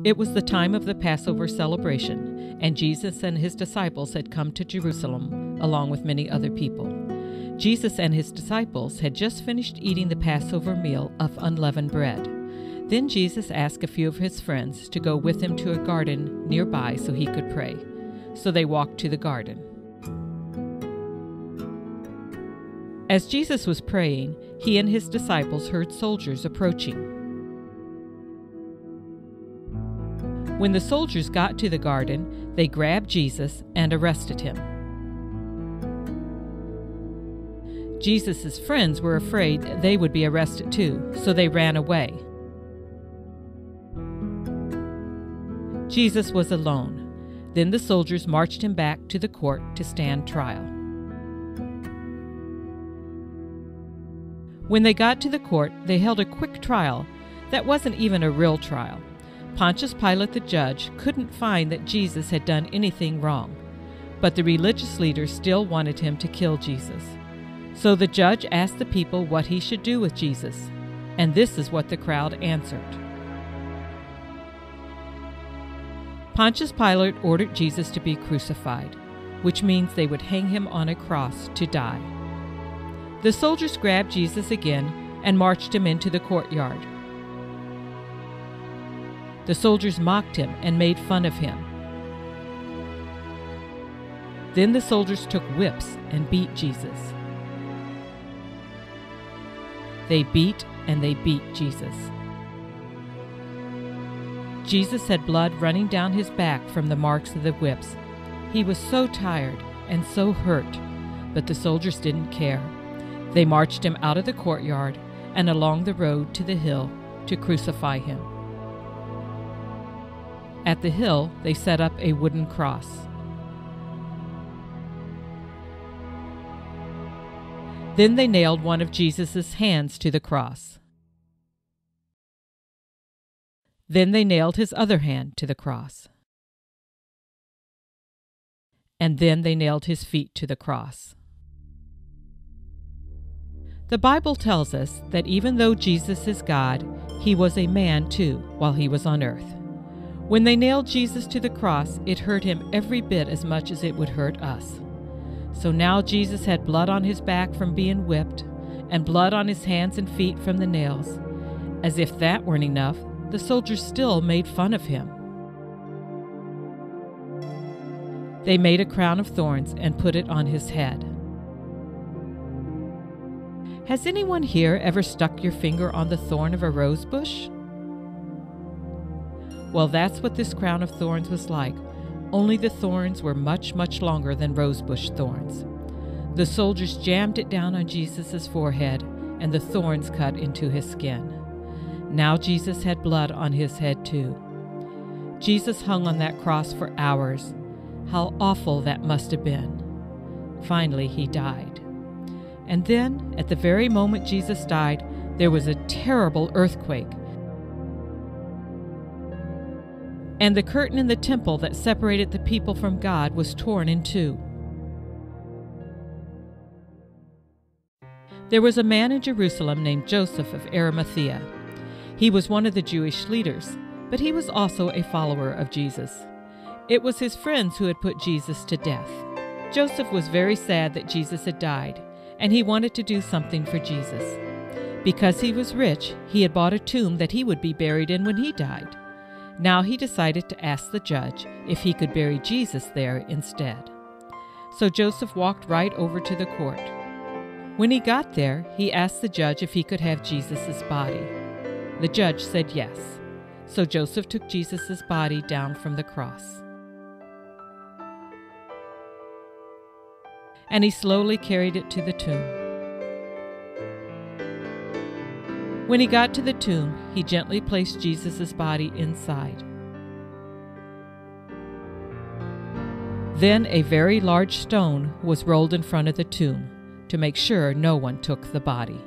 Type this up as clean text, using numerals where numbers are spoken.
It was the time of the Passover celebration, and Jesus and his disciples had come to Jerusalem, along with many other people. Jesus and his disciples had just finished eating the Passover meal of unleavened bread. Then Jesus asked a few of his friends to go with him to a garden nearby so he could pray. So they walked to the garden. As Jesus was praying, he and his disciples heard soldiers approaching. When the soldiers got to the garden, they grabbed Jesus and arrested him. Jesus' friends were afraid they would be arrested too, so they ran away. Jesus was alone. Then the soldiers marched him back to the court to stand trial. When they got to the court, they held a quick trial that wasn't even a real trial. Pontius Pilate, the judge, couldn't find that Jesus had done anything wrong, but the religious leaders still wanted him to kill Jesus. So the judge asked the people what he should do with Jesus, and this is what the crowd answered. Pontius Pilate ordered Jesus to be crucified, which means they would hang him on a cross to die. The soldiers grabbed Jesus again and marched him into the courtyard. The soldiers mocked him and made fun of him. Then the soldiers took whips and beat Jesus. They beat and they beat Jesus. Jesus had blood running down his back from the marks of the whips. He was so tired and so hurt, but the soldiers didn't care. They marched him out of the courtyard and along the road to the hill to crucify him. At the hill, they set up a wooden cross. Then they nailed one of Jesus' hands to the cross. Then they nailed his other hand to the cross. And then they nailed his feet to the cross. The Bible tells us that even though Jesus is God, he was a man too while he was on earth. When they nailed Jesus to the cross, it hurt him every bit as much as it would hurt us. So now Jesus had blood on his back from being whipped, and blood on his hands and feet from the nails. As if that weren't enough, the soldiers still made fun of him. They made a crown of thorns and put it on his head. Has anyone here ever stuck your finger on the thorn of a rose bush? Well, that's what this crown of thorns was like, only the thorns were much, much longer than rosebush thorns. The soldiers jammed it down on Jesus' forehead, and the thorns cut into his skin. Now Jesus had blood on his head too. Jesus hung on that cross for hours. How awful that must have been. Finally, he died. And then, at the very moment Jesus died, there was a terrible earthquake. And the curtain in the temple that separated the people from God was torn in two. There was a man in Jerusalem named Joseph of Arimathea. He was one of the Jewish leaders, but he was also a follower of Jesus. It was his friends who had put Jesus to death. Joseph was very sad that Jesus had died, and he wanted to do something for Jesus. Because he was rich, he had bought a tomb that he would be buried in when he died. Now he decided to ask the judge if he could bury Jesus there instead. So Joseph walked right over to the court. When he got there, he asked the judge if he could have Jesus' body. The judge said yes. So Joseph took Jesus' body down from the cross. And he slowly carried it to the tomb. When he got to the tomb, he gently placed Jesus' body inside. Then a very large stone was rolled in front of the tomb to make sure no one took the body.